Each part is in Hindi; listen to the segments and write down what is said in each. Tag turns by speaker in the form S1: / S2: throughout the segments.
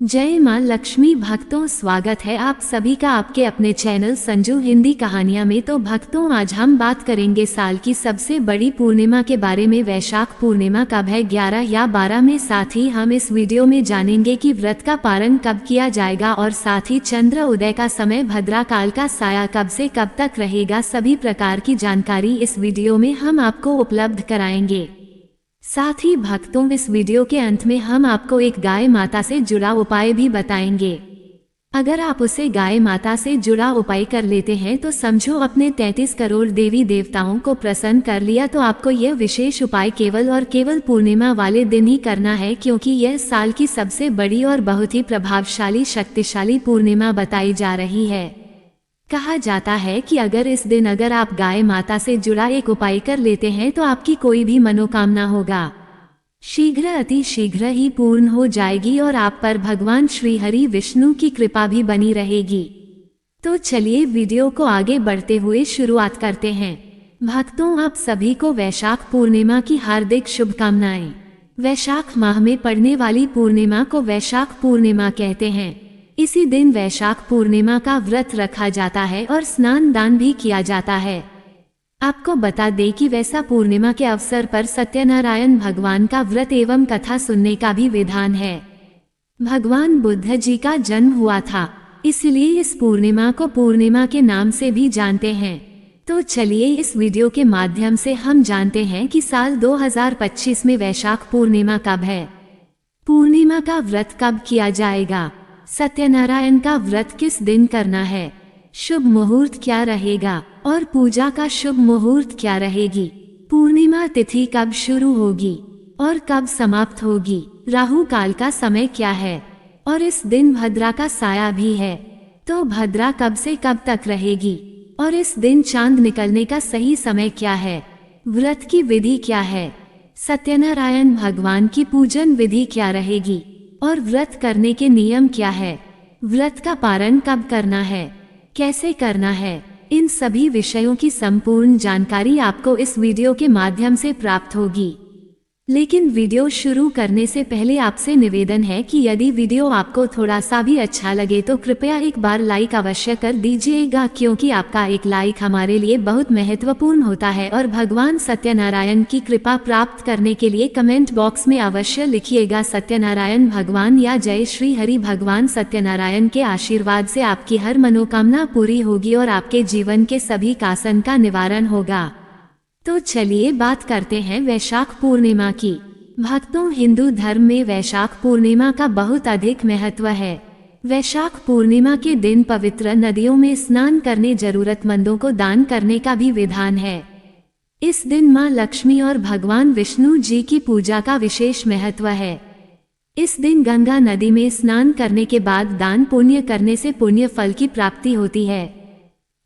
S1: जय माँ लक्ष्मी भक्तों, स्वागत है आप सभी का आपके अपने चैनल संजू हिंदी कहानियाँ में। तो भक्तों, आज हम बात करेंगे साल की सबसे बड़ी पूर्णिमा के बारे में। वैशाख पूर्णिमा कब है, 11 या 12 में। साथ ही हम इस वीडियो में जानेंगे कि व्रत का पारण कब किया जाएगा और साथ ही चंद्र उदय का समय, भद्रा काल का साया कब से कब तक रहेगा। सभी प्रकार की जानकारी इस वीडियो में हम आपको उपलब्ध कराएंगे। साथ ही भक्तों, इस वीडियो के अंत में हम आपको एक गाय माता से जुड़ा उपाय भी बताएंगे। अगर आप उसे गाय माता से जुड़ा उपाय कर लेते हैं तो समझो अपने 33 करोड़ देवी देवताओं को प्रसन्न कर लिया। तो आपको यह विशेष उपाय केवल और केवल पूर्णिमा वाले दिन ही करना है, क्योंकि यह साल की सबसे बड़ी और बहुत ही प्रभावशाली शक्तिशाली पूर्णिमा बताई जा रही है। कहा जाता है कि अगर आप गाय माता से जुड़ा एक उपाय कर लेते हैं तो आपकी कोई भी मनोकामना होगा शीघ्र अति शीघ्र ही पूर्ण हो जाएगी और आप पर भगवान श्री हरि विष्णु की कृपा भी बनी रहेगी। तो चलिए वीडियो को आगे बढ़ते हुए शुरुआत करते हैं। भक्तों, आप सभी को वैशाख पूर्णिमा की हार्दिक शुभकामनाएं। वैशाख माह में पड़ने वाली पूर्णिमा को वैशाख पूर्णिमा कहते हैं। इसी दिन वैशाख पूर्णिमा का व्रत रखा जाता है और स्नान दान भी किया जाता है। आपको बता दें कि वैसा पूर्णिमा के अवसर पर सत्यनारायण भगवान का व्रत एवं कथा सुनने का भी विधान है। भगवान बुद्ध जी का जन्म हुआ था, इसलिए इस पूर्णिमा को पूर्णिमा के नाम से भी जानते हैं। तो चलिए इस वीडियो के माध्यम से हम जानते हैं कि साल 2025 में वैशाख पूर्णिमा कब है, पूर्णिमा का व्रत कब किया जाएगा, सत्यनारायण का व्रत किस दिन करना है, शुभ मुहूर्त क्या रहेगा और पूजा का शुभ मुहूर्त क्या रहेगी, पूर्णिमा तिथि कब शुरू होगी और कब समाप्त होगी, राहु काल का समय क्या है और इस दिन भद्रा का साया भी है। तो भद्रा कब से कब तक रहेगी और इस दिन चांद निकलने का सही समय क्या है, व्रत की विधि क्या है, सत्यनारायण भगवान की पूजन विधि क्या रहेगी और व्रत करने के नियम क्या है, व्रत का पारण कब करना है, कैसे करना है, इन सभी विषयों की संपूर्ण जानकारी आपको इस वीडियो के माध्यम से प्राप्त होगी। लेकिन वीडियो शुरू करने से पहले आपसे निवेदन है कि यदि वीडियो आपको थोड़ा सा भी अच्छा लगे तो कृपया एक बार लाइक अवश्य कर दीजिएगा, क्योंकि आपका एक लाइक हमारे लिए बहुत महत्वपूर्ण होता है। और भगवान सत्यनारायण की कृपा प्राप्त करने के लिए कमेंट बॉक्स में अवश्य लिखिएगा सत्यनारायण भगवान या जय श्री हरि। भगवान सत्यनारायण के आशीर्वाद से आपकी हर मनोकामना पूरी होगी और आपके जीवन के सभी कासन का निवारण होगा। तो चलिए बात करते हैं वैशाख पूर्णिमा की। भक्तों, हिंदू धर्म में वैशाख पूर्णिमा का बहुत अधिक महत्व है। वैशाख पूर्णिमा के दिन पवित्र नदियों में स्नान करने, जरूरतमंदों को दान करने का भी विधान है। इस दिन मां लक्ष्मी और भगवान विष्णु जी की पूजा का विशेष महत्व है। इस दिन गंगा नदी में स्नान करने के बाद दान पुण्य करने से पुण्य फल की प्राप्ति होती है।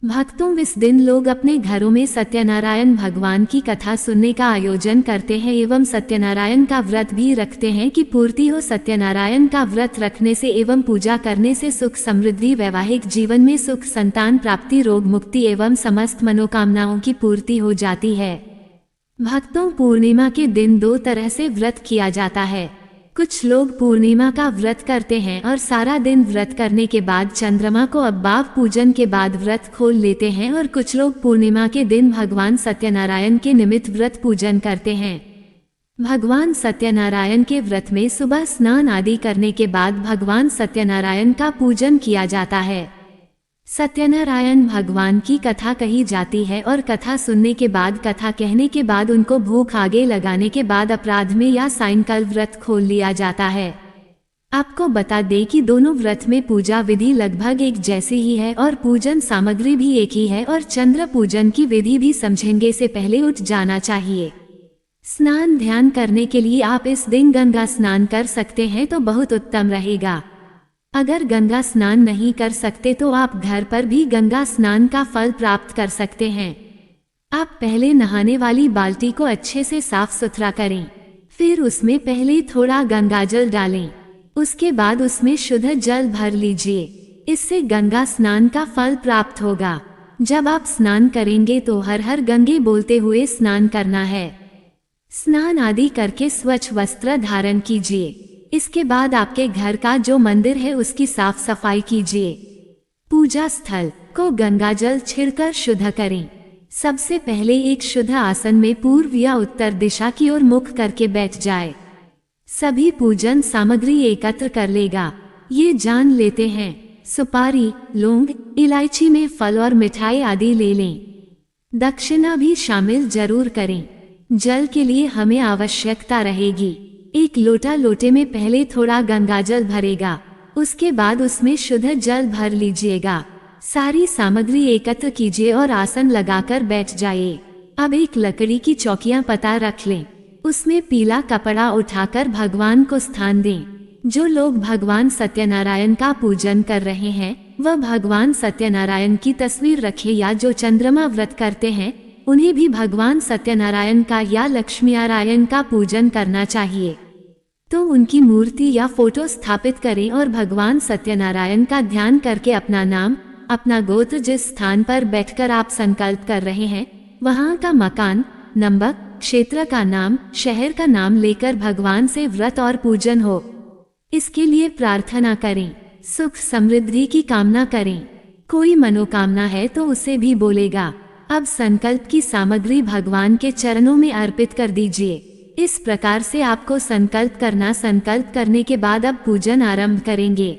S1: भक्तों, इस दिन लोग अपने घरों में सत्यनारायण भगवान की कथा सुनने का आयोजन करते हैं एवं सत्यनारायण का व्रत भी रखते हैं कि पूर्ति हो। सत्यनारायण का व्रत रखने से एवं पूजा करने से सुख समृद्धि, वैवाहिक जीवन में सुख, संतान प्राप्ति, रोग मुक्ति एवं समस्त मनोकामनाओं की पूर्ति हो जाती है। भक्तों, पूर्णिमा के दिन दो तरह से व्रत किया जाता है। कुछ लोग पूर्णिमा का व्रत करते हैं और सारा दिन व्रत करने के बाद चंद्रमा को अब्बाव पूजन के बाद व्रत खोल लेते हैं, और कुछ लोग पूर्णिमा के दिन भगवान सत्यनारायण के निमित्त व्रत पूजन करते हैं। भगवान सत्यनारायण के व्रत में सुबह स्नान आदि करने के बाद भगवान सत्यनारायण का पूजन किया जाता है। सत्यनारायण भगवान की कथा कही जाती है और कथा सुनने के बाद, कथा कहने के बाद उनको भूख आगे लगाने के बाद अपराध में या सायंकाल व्रत खोल लिया जाता है। आपको बता दें कि दोनों व्रत में पूजा विधि लगभग एक जैसी ही है और पूजन सामग्री भी एक ही है, और चंद्र पूजन की विधि भी समझेंगे से पहले उठ जाना चाहिए। स्नान ध्यान करने के लिए आप इस दिन गंगा स्नान कर सकते हैं तो बहुत उत्तम रहेगा। अगर गंगा स्नान नहीं कर सकते तो आप घर पर भी गंगा स्नान का फल प्राप्त कर सकते हैं। आप पहले नहाने वाली बाल्टी को अच्छे से साफ सुथरा करें, फिर उसमें पहले थोड़ा गंगाजल डालें, उसके बाद उसमें शुद्ध जल भर लीजिए। इससे गंगा स्नान का फल प्राप्त होगा। जब आप स्नान करेंगे तो हर हर गंगे बोलते हुए स्नान करना है। स्नान आदि करके स्वच्छ वस्त्र धारण कीजिए। इसके बाद आपके घर का जो मंदिर है उसकी साफ सफाई कीजिए। पूजा स्थल को गंगाजल छिड़कर शुद्ध करें। सबसे पहले एक शुद्ध आसन में पूर्व या उत्तर दिशा की ओर मुख करके बैठ जाए। सभी पूजन सामग्री एकत्र कर लेगा। ये जान लेते हैं। सुपारी, लौंग, इलायची में फल और मिठाई आदि ले लें। दक्षिणा भी शामिल जरूर करें। जल के लिए हमें आवश्यकता रहेगी। एक लोटे में पहले थोड़ा गंगाजल भरेगा, उसके बाद उसमें शुद्ध जल भर लीजिएगा। सारी सामग्री एकत्र कीजिए और आसन लगाकर बैठ जाइए। अब एक लकड़ी की चौकियां पता रख लें। उसमें पीला कपड़ा उठाकर भगवान को स्थान दें। जो लोग भगवान सत्यनारायण का पूजन कर रहे हैं वह भगवान सत्यनारायण की तस्वीर रखें, या जो चंद्रमा व्रत करते हैं उन्हें भी भगवान सत्यनारायण का या लक्ष्मीनारायण का पूजन करना चाहिए। तो उनकी मूर्ति या फोटो स्थापित करें और भगवान सत्यनारायण का ध्यान करके अपना नाम, अपना गोत्र, जिस स्थान पर बैठकर आप संकल्प कर रहे हैं वहां का मकान नंबर, क्षेत्र का नाम, शहर का नाम लेकर भगवान से व्रत और पूजन हो। इसके लिए प्रार्थना करें, सुख समृद्धि की कामना करें। कोई मनोकामना है तो उसे भी बोलेगा। अब संकल्प की सामग्री भगवान के चरणों में अर्पित कर दीजिए। इस प्रकार से आपको संकल्प करने के बाद अब पूजन आरंभ करेंगे।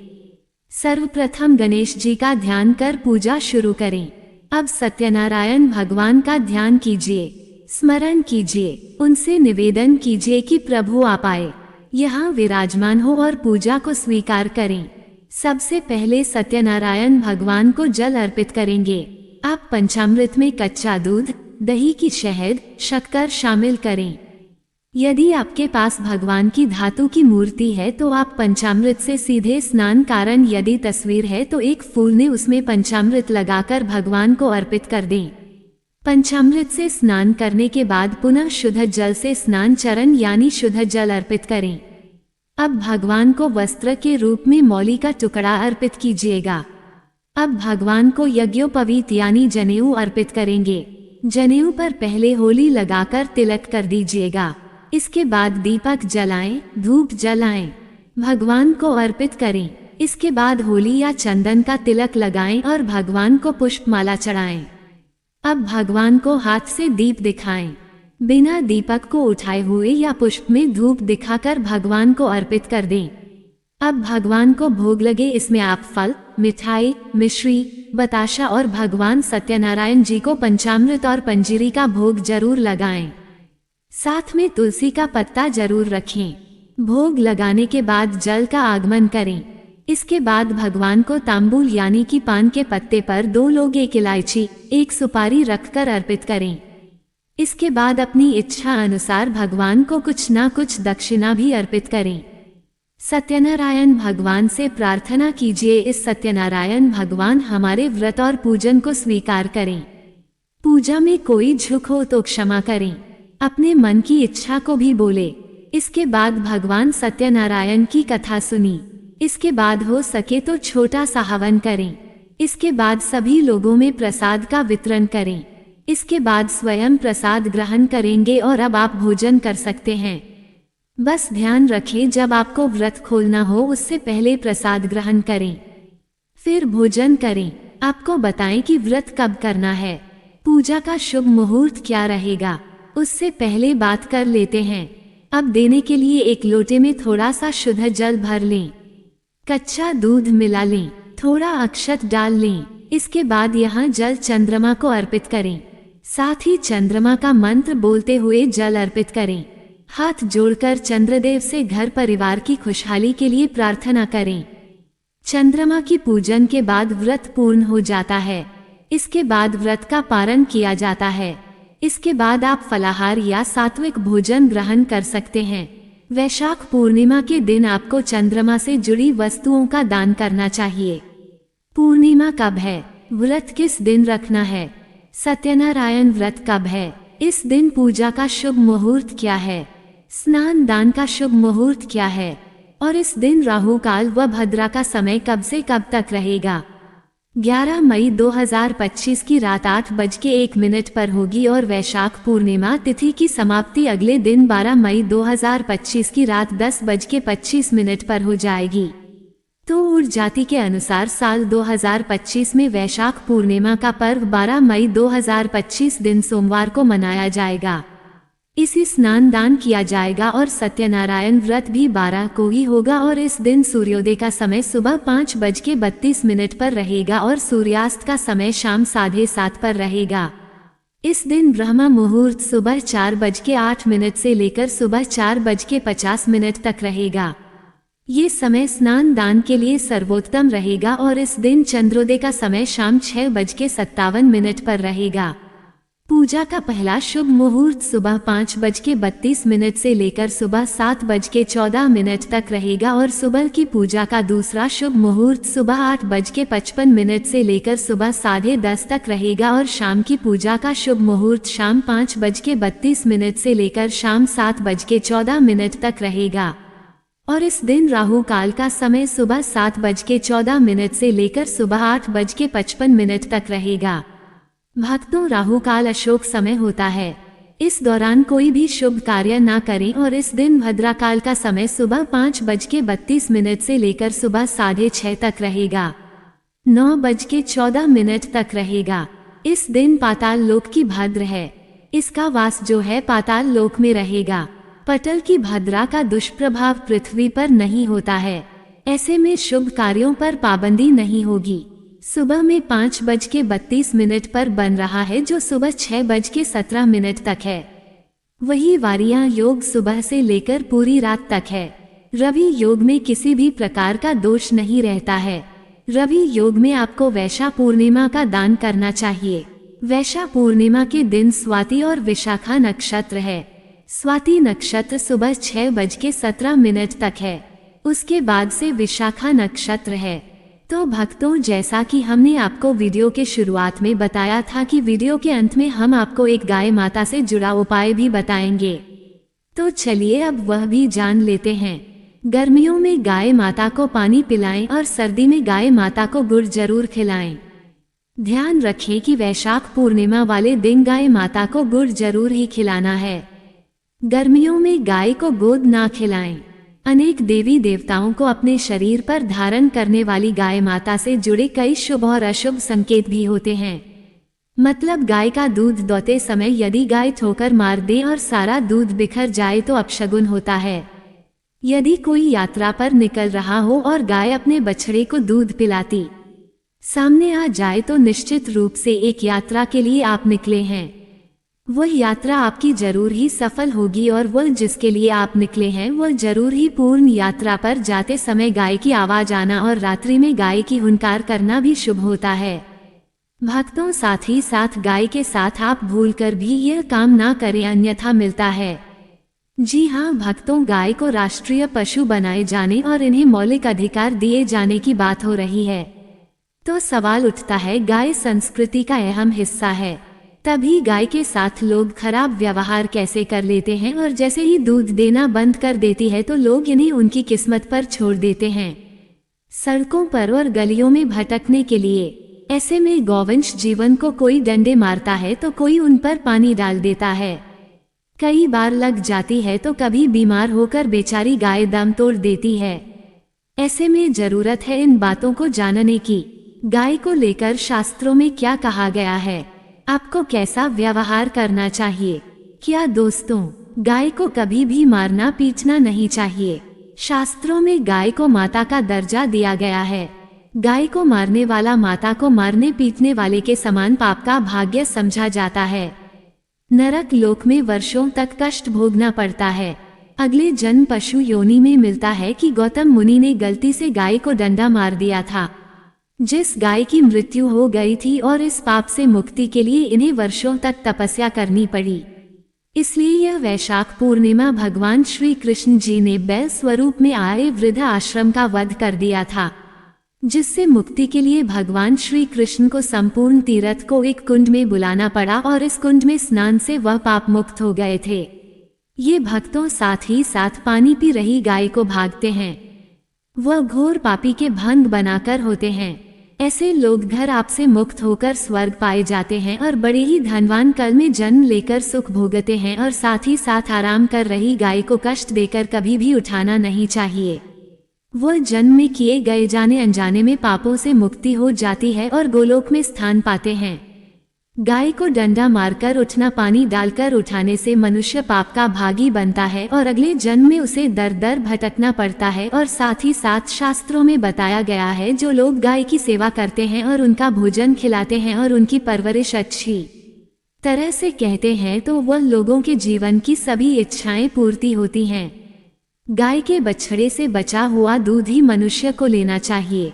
S1: सर्वप्रथम गणेश जी का ध्यान कर पूजा शुरू करें। अब सत्यनारायण भगवान का ध्यान कीजिए, स्मरण कीजिए, उनसे निवेदन कीजिए कि प्रभु आप आए, यहाँ विराजमान हो और पूजा को स्वीकार करें। सबसे पहले सत्यनारायण भगवान को जल अर्पित करेंगे। आप पंचामृत में कच्चा दूध, दही की शहद, शक्कर शामिल करें। यदि आपके पास भगवान की धातु की मूर्ति है तो आप पंचामृत से सीधे स्नान कारण, यदि तस्वीर है तो एक फूल ने उसमें पंचामृत लगाकर भगवान को अर्पित कर दें। पंचामृत से स्नान करने के बाद पुनः शुद्ध जल से स्नान चरण यानी शुद्ध जल अर्पित करें। अब भगवान को वस्त्र के रूप में मौली का टुकड़ा अर्पित कीजिएगा। अब भगवान को यज्ञोपवीत यानी जनेऊ अर्पित करेंगे। जनेऊ पर पहले होली लगाकर तिलक कर दीजिएगा। इसके बाद दीपक जलाएं, धूप जलाएं, भगवान को अर्पित करें। इसके बाद होली या चंदन का तिलक लगाएं और भगवान को पुष्पमाला चढ़ाएं। अब भगवान को हाथ से दीप दिखाएं। बिना दीपक को उठाए हुए या पुष्प में धूप दिखाकर भगवान को अर्पित कर दें। अब भगवान को भोग लगे, इसमें आप फल, मिठाई, मिश्री, बताशा और भगवान सत्यनारायण जी को पंचामृत और पंजीरी का भोग जरूर लगाएं। साथ में तुलसी का पत्ता जरूर रखें। भोग लगाने के बाद जल का आगमन करें। इसके बाद भगवान को तांबूल यानी कि पान के पत्ते पर 2 लोग 1 इलायची, 1 सुपारी रखकर अर्पित करें। इसके बाद अपनी इच्छा अनुसार भगवान को कुछ ना कुछ दक्षिणा भी अर्पित करें। सत्यनारायण भगवान से प्रार्थना कीजिए, इस सत्यनारायण भगवान हमारे व्रत और पूजन को स्वीकार करें। पूजा में कोई झुक हो तो क्षमा करें। अपने मन की इच्छा को भी बोले। इसके बाद भगवान सत्यनारायण की कथा सुनी। इसके बाद हो सके तो छोटा सा हवन करें। इसके बाद सभी लोगों में प्रसाद का वितरण करें। इसके बाद स्वयं प्रसाद ग्रहण करेंगे और अब आप भोजन कर सकते हैं। बस ध्यान रखें, जब आपको व्रत खोलना हो उससे पहले प्रसाद ग्रहण करें, फिर भोजन करें। आपको बताएं कि व्रत कब करना है, पूजा का शुभ मुहूर्त क्या रहेगा, उससे पहले बात कर लेते हैं। अब देने के लिए एक लोटे में थोड़ा सा शुद्ध जल भर लें, कच्चा दूध मिला लें, थोड़ा अक्षत डाल लें। इसके बाद यहाँ जल चंद्रमा को अर्पित करें। साथ ही चंद्रमा का मंत्र बोलते हुए जल अर्पित करें। हाथ जोड़कर चंद्रदेव से घर परिवार की खुशहाली के लिए प्रार्थना करें। चंद्रमा की पूजन के बाद व्रत पूर्ण हो जाता है। इसके बाद व्रत का पारण किया जाता है। इसके बाद आप फलाहार या सात्विक भोजन ग्रहण कर सकते हैं। वैशाख पूर्णिमा के दिन आपको चंद्रमा से जुड़ी वस्तुओं का दान करना चाहिए। पूर्णिमा कब है, व्रत किस दिन रखना है, सत्यनारायण व्रत कब है, इस दिन पूजा का शुभ मुहूर्त क्या है, स्नान दान का शुभ मुहूर्त क्या है, और इस दिन राहु काल व भद्रा का समय कब से कब तक रहेगा। 11 मई 2025 की रात 8:01 पर होगी और वैशाख पूर्णिमा तिथि की समाप्ति अगले दिन 12 मई 2025 की रात 10:25 पर हो जाएगी। तो उर्स जाति के अनुसार साल 2025 में वैशाख पूर्णिमा का पर्व 12 मई 2025 दिन सोमवार को मनाया जाएगा। इसी स्नान दान किया जाएगा और सत्यनारायण व्रत भी 12 को ही होगा और इस दिन सूर्योदय का समय सुबह 5:32 पर रहेगा और सूर्यास्त का समय शाम 7:30 पर रहेगा। इस दिन ब्रह्म मुहूर्त सुबह 4:08 से लेकर सुबह 4:50 तक रहेगा। ये समय स्नान दान के लिए सर्वोत्तम रहेगा और इस दिन चंद्रोदय का समय शाम 6:57 पर रहेगा। पूजा का पहला शुभ मुहूर्त सुबह 5:32 से लेकर सुबह 7:14 तक रहेगा और सुबह की पूजा का दूसरा शुभ मुहूर्त सुबह 8:55 से लेकर सुबह 10:30 तक रहेगा और शाम की पूजा का शुभ मुहूर्त शाम 5:32 से लेकर शाम 7:14 तक रहेगा। और इस दिन राहु काल का समय सुबह 7:14 से लेकर सुबह 8:55 तक रहेगा। भक्तों, राहु काल अशोक समय होता है। इस दौरान कोई भी शुभ कार्य ना करें और इस दिन भद्रा काल का समय सुबह 5:32 से लेकर सुबह 6:30 तक रहेगा। 9:14 तक रहेगा। इस दिन पाताल लोक की भद्र है। इसका वास जो है पाताल लोक में रहेगा। पटल की भद्रा का दुष्प्रभाव पृथ्वी पर नहीं होता है। ऐसे में शुभ कार्यों पर पाबंदी नहीं होगी। सुबह में 5:32 पर बन रहा है जो सुबह 6:17 तक है। वही वारियां योग सुबह से लेकर पूरी रात तक है। रवि योग में किसी भी प्रकार का दोष नहीं रहता है। रवि योग में आपको वैशा पूर्णिमा का दान करना चाहिए। वैशा पूर्णिमा के दिन स्वाति और विशाखा नक्षत्र है। स्वाति नक्षत्र सुबह 6:17 तक है। उसके बाद से विशाखा नक्षत्र है। तो भक्तों, जैसा कि हमने आपको वीडियो के शुरुआत में बताया था कि वीडियो के अंत में हम आपको एक गाय माता से जुड़ा उपाय भी बताएंगे। तो चलिए अब वह भी जान लेते हैं। गर्मियों में गाय माता को पानी पिलाएं और सर्दी में गाय माता को गुड़ जरूर खिलाएं। ध्यान रखें कि वैशाख पूर्णिमा वाले दिन गाय माता को गुड़ जरूर ही खिलाना है। गर्मियों में गाय को गोद ना खिलाएं। अनेक देवी देवताओं को अपने शरीर पर धारण करने वाली गाय माता से जुड़े कई शुभ और अशुभ संकेत भी होते हैं। मतलब गाय का दूध दोहते समय यदि गाय ठोकर मार दे और सारा दूध बिखर जाए तो अपशगुन होता है। यदि कोई यात्रा पर निकल रहा हो और गाय अपने बछड़े को दूध पिलाती सामने आ जाए तो निश्चित रूप से एक यात्रा के लिए आप निकले हैं। वह यात्रा आपकी जरूर ही सफल होगी और वह जिसके लिए आप निकले हैं वह जरूर ही पूर्ण यात्रा पर जाते समय गाय की आवाज आना और रात्रि में गाय की हुंकार करना भी शुभ होता है। भक्तों, साथ ही साथ गाय के साथ आप भूलकर भी यह काम ना करें, अन्यथा मिलता है। जी हाँ भक्तों, गाय को राष्ट्रीय पशु बनाए जाने और इन्हें मौलिक अधिकार दिए जाने की बात हो रही है। तो सवाल उठता है, गाय संस्कृति का अहम हिस्सा है, तभी गाय के साथ लोग खराब व्यवहार कैसे कर लेते हैं और जैसे ही दूध देना बंद कर देती है तो लोग इन्हें उनकी किस्मत पर छोड़ देते हैं, सड़कों पर और गलियों में भटकने के लिए। ऐसे में गौवंश जीवन को कोई डंडे मारता है तो कोई उन पर पानी डाल देता है। कई बार लग जाती है तो कभी बीमार होकर बेचारी गाय दम तोड़ देती है। ऐसे में जरूरत है इन बातों को जानने की। गाय को लेकर शास्त्रों में क्या कहा गया है, आपको कैसा व्यवहार करना चाहिए। क्या दोस्तों, गाय को कभी भी मारना पीटना नहीं चाहिए। शास्त्रों में गाय को माता का दर्जा दिया गया है। गाय को मारने वाला माता को मारने पीटने वाले के समान पाप का भाग्य समझा जाता है। नरक लोक में वर्षों तक कष्ट भोगना पड़ता है। अगले जन्म पशु योनि में मिलता है कि गौतम मुनि ने गलती से गाय को डंडा मार दिया था, जिस गाय की मृत्यु हो गई थी, और इस पाप से मुक्ति के लिए इन्हें वर्षों तक तपस्या करनी पड़ी। इसलिए यह वैशाख पूर्णिमा भगवान श्री कृष्ण जी ने बैल स्वरूप में आए वृद्ध आश्रम का वध कर दिया था, जिससे मुक्ति के लिए भगवान श्री कृष्ण को संपूर्ण तीर्थ को एक कुंड में बुलाना पड़ा और इस कुंड में स्नान से वह पाप मुक्त हो गए थे। ये भक्तों, साथ ही साथ पानी पी रही गाय को भागते हैं। वह घोर पापी के भंग बनाकर होते हैं। ऐसे लोग घर आपसे मुक्त होकर स्वर्ग पाए जाते हैं और बड़े ही धनवान काल में जन्म लेकर सुख भोगते हैं। और साथ ही साथ आराम कर रही गाय को कष्ट देकर कभी भी उठाना नहीं चाहिए। वह जन्म में किए गए जाने अनजाने में पापों से मुक्ति हो जाती है और गोलोक में स्थान पाते हैं। गाय को डंडा मारकर उठना, पानी डालकर उठाने से मनुष्य पाप का भागी बनता है और अगले जन्म में उसे दर दर भटकना पड़ता है। और साथ ही साथ शास्त्रों में बताया गया है, जो लोग गाय की सेवा करते हैं और उनका भोजन खिलाते हैं और उनकी परवरिश अच्छी तरह से कहते हैं, तो वह लोगों के जीवन की सभी इच्छाएं पूर्ति होती हैं। गाय के बछड़े से बचा हुआ दूध ही मनुष्य को लेना चाहिए,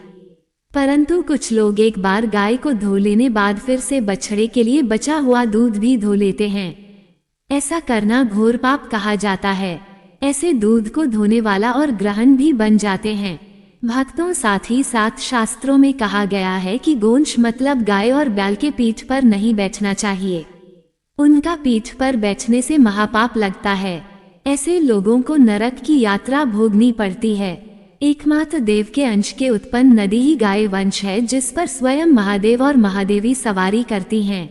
S1: परंतु कुछ लोग एक बार गाय को धो लेने बाद फिर से बछड़े के लिए बचा हुआ दूध भी धो लेते हैं। ऐसा करना घोर पाप कहा जाता है। ऐसे दूध को धोने वाला और ग्रहण भी बन जाते हैं। भक्तों, साथ ही साथ शास्त्रों में कहा गया है कि गोंश मतलब गाय और बैल के पीठ पर नहीं बैठना चाहिए। उनका पीठ पर बैठने से महापाप लगता है। ऐसे लोगों को नरक की यात्रा भोगनी पड़ती है। एकमात्र देव के अंश के उत्पन्न नदी ही गाय वंश है, जिस पर स्वयं महादेव और महादेवी सवारी करती हैं।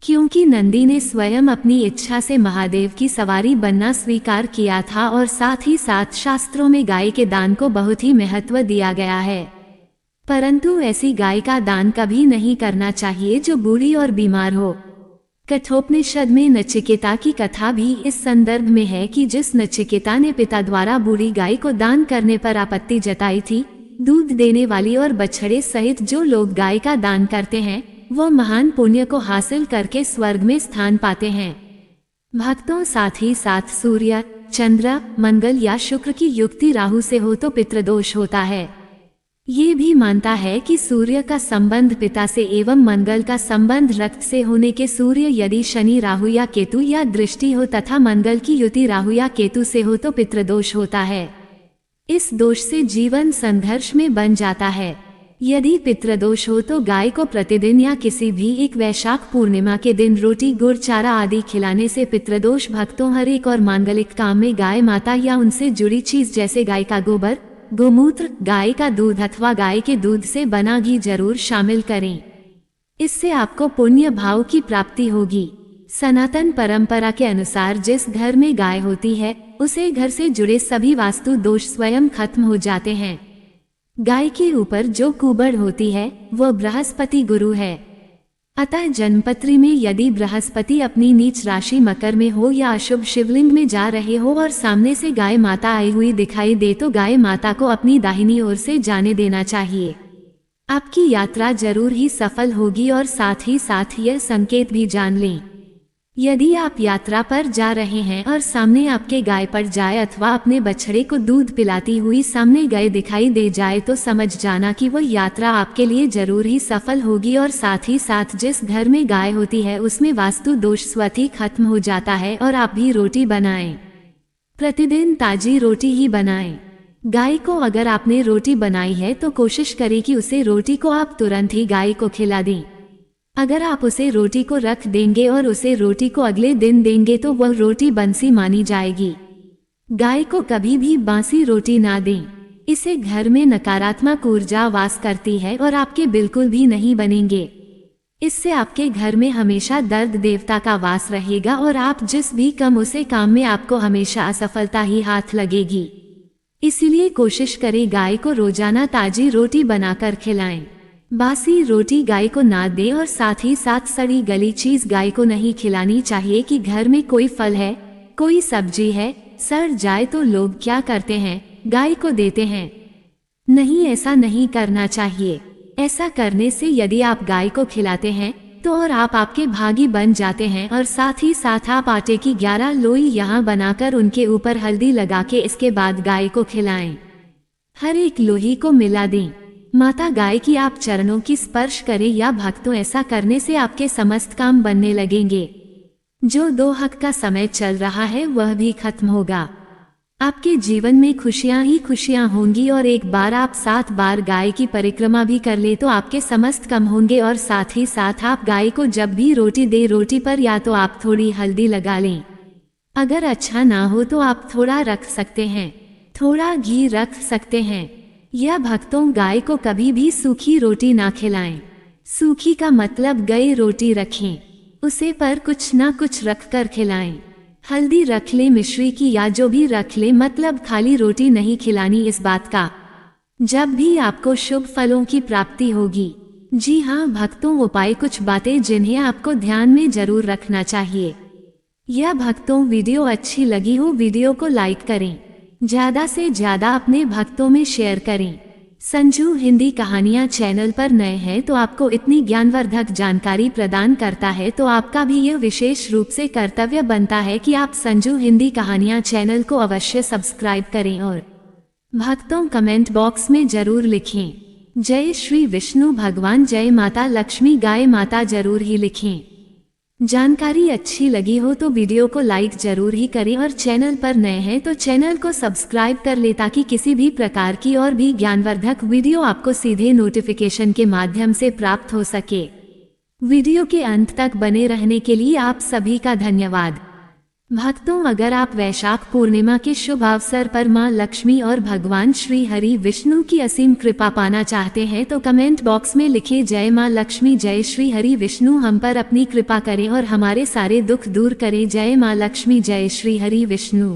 S1: क्योंकि नंदी ने स्वयं अपनी इच्छा से महादेव की सवारी बनना स्वीकार किया था। और साथ ही साथ शास्त्रों में गाय के दान को बहुत ही महत्व दिया गया है, परंतु ऐसी गाय का दान कभी नहीं करना चाहिए जो बूढ़ी और बीमार हो। कठोपनिषद में नचिकेता की कथा भी इस संदर्भ में है कि जिस नचिकेता ने पिता द्वारा बूढ़ी गाय को दान करने पर आपत्ति जताई थी, दूध देने वाली और बछड़े सहित जो लोग गाय का दान करते हैं, वो महान पुण्य को हासिल करके स्वर्ग में स्थान पाते हैं। भक्तों, साथ ही साथ सूर्य, चंद्र, मंगल या शुक्र की युक्ति राहु से हो तो पितृदोष होता है। ये भी मानता है कि सूर्य का संबंध पिता से एवं मंगल का संबंध रक्त से होने के सूर्य यदि शनि, राहु या केतु या दृष्टि हो तथा मंगल की युति राहु या केतु से हो तो पितृदोष होता है। इस दोष से जीवन संघर्ष में बन जाता है। यदि पितृदोष हो तो गाय को प्रतिदिन या किसी भी एक वैशाख पूर्णिमा के दिन रोटी, गुड़, चारा आदि खिलाने से पितृदोष भक्तों हर एक और मांगलिक काम में गाय माता या उनसे जुड़ी चीज जैसे गाय का गोबर, गोमूत्र, गाय का दूध अथवा गाय के दूध से बना घी जरूर शामिल करें। इससे आपको पुण्य भाव की प्राप्ति होगी। सनातन परंपरा के अनुसार जिस घर में गाय होती है, उसे घर से जुड़े सभी वास्तु दोष स्वयं खत्म हो जाते हैं। गाय के ऊपर जो कुबड़ होती है, वह बृहस्पति गुरु है। अतः जन्मपत्री में यदि बृहस्पति अपनी नीच राशि मकर में हो या अशुभ शिवलिंग में जा रहे हो और सामने से गाय माता आई हुई दिखाई दे तो गाय माता को अपनी दाहिनी ओर से जाने देना चाहिए। आपकी यात्रा जरूर ही सफल होगी। और साथ ही साथ यह संकेत भी जान लें, यदि आप यात्रा पर जा रहे हैं और सामने आपके गाय पड़ जाए अथवा अपने बछड़े को दूध पिलाती हुई सामने गाय दिखाई दे जाए तो समझ जाना कि वह यात्रा आपके लिए जरूर ही सफल होगी। और साथ ही साथ जिस घर में गाय होती है उसमें वास्तु दोष स्वतः ही खत्म हो जाता है। और आप भी रोटी बनाएं, प्रतिदिन ताजी रोटी ही बनाएं। गाय को अगर आपने रोटी बनाई है तो कोशिश करें कि उसे रोटी को आप तुरंत ही गाय को खिला दें। अगर आप उसे रोटी को रख देंगे और उसे रोटी को अगले दिन देंगे तो वह रोटी बंसी मानी जाएगी। गाय को कभी भी बासी रोटी ना दें, इससे घर में नकारात्मक ऊर्जा वास करती है और आपके बिल्कुल भी नहीं बनेंगे। इससे आपके घर में हमेशा दर्द देवता का वास रहेगा और आप जिस भी काम उसे काम में आपको हमेशा असफलता ही हाथ लगेगी। इसीलिए कोशिश करें गाय को रोजाना ताजी रोटी बनाकर खिलाएं। बासी रोटी गाय को ना दें और साथ ही साथ सड़ी गली चीज गाय को नहीं खिलानी चाहिए। कि घर में कोई फल है, कोई सब्जी है, सड़ जाए तो लोग क्या करते हैं, गाय को देते हैं। नहीं, ऐसा नहीं करना चाहिए। ऐसा करने से यदि आप गाय को खिलाते हैं तो और आप आपके भागी बन जाते हैं। और साथ ही साथ आप आटे की 11 लोई यहाँ बनाकर उनके ऊपर हल्दी लगा के इसके बाद गाय को खिलाएं। हर एक लोही को मिला दें। माता गाय की आप चरणों की स्पर्श करें या भक्तों, ऐसा करने से आपके समस्त काम बनने लगेंगे। जो दोहक का समय चल रहा है वह भी खत्म होगा। आपके जीवन में खुशियां ही खुशियां होंगी। और एक बार आप 7 बार गाय की परिक्रमा भी कर ले तो आपके समस्त कम होंगे। और साथ ही साथ आप गाय को जब भी रोटी दे, रोटी पर या तो आप थोड़ी हल्दी लगा लें, अगर अच्छा ना हो तो आप थोड़ा रख सकते हैं, थोड़ा घी रख सकते हैं। यह भक्तों गाय को कभी भी सूखी रोटी ना खिलाएं। सूखी का मतलब गई रोटी रखें, उसे पर कुछ ना कुछ रख कर खिलाएं। हल्दी रख ले मिश्री की या जो भी रख ले, मतलब खाली रोटी नहीं खिलानी इस बात का। जब भी आपको शुभ फलों की प्राप्ति होगी। जी हाँ भक्तों, उपाय कुछ बातें जिन्हें आपको ध्यान में जरूर रखना चाहिए। यह भक्तों वीडियो अच्छी लगी हो वीडियो को लाइक करें, ज्यादा से ज्यादा अपने भक्तों में शेयर करें। संजू हिंदी कहानियाँ चैनल पर नए हैं तो आपको इतनी ज्ञानवर्धक जानकारी प्रदान करता है, तो आपका भी यह विशेष रूप से कर्तव्य बनता है कि आप संजू हिंदी कहानियाँ चैनल को अवश्य सब्सक्राइब करें और भक्तों कमेंट बॉक्स में जरूर लिखें जय श्री विष्णु भगवान, जय माता लक्ष्मी, गाय माता जरूर ही लिखें। जानकारी अच्छी लगी हो तो वीडियो को लाइक जरूर ही करें और चैनल पर नए हैं तो चैनल को सब्सक्राइब कर ले, ताकि किसी भी प्रकार की और भी ज्ञानवर्धक वीडियो आपको सीधे नोटिफिकेशन के माध्यम से प्राप्त हो सके। वीडियो के अंत तक बने रहने के लिए आप सभी का धन्यवाद। भक्तों, अगर आप वैशाख पूर्णिमा के शुभ अवसर पर मां लक्ष्मी और भगवान श्री हरि विष्णु की असीम कृपा पाना चाहते हैं तो कमेंट बॉक्स में लिखें जय मां लक्ष्मी, जय श्री हरि विष्णु, हम पर अपनी कृपा करें और हमारे सारे दुख दूर करें। जय मां लक्ष्मी, जय श्री हरि विष्णु।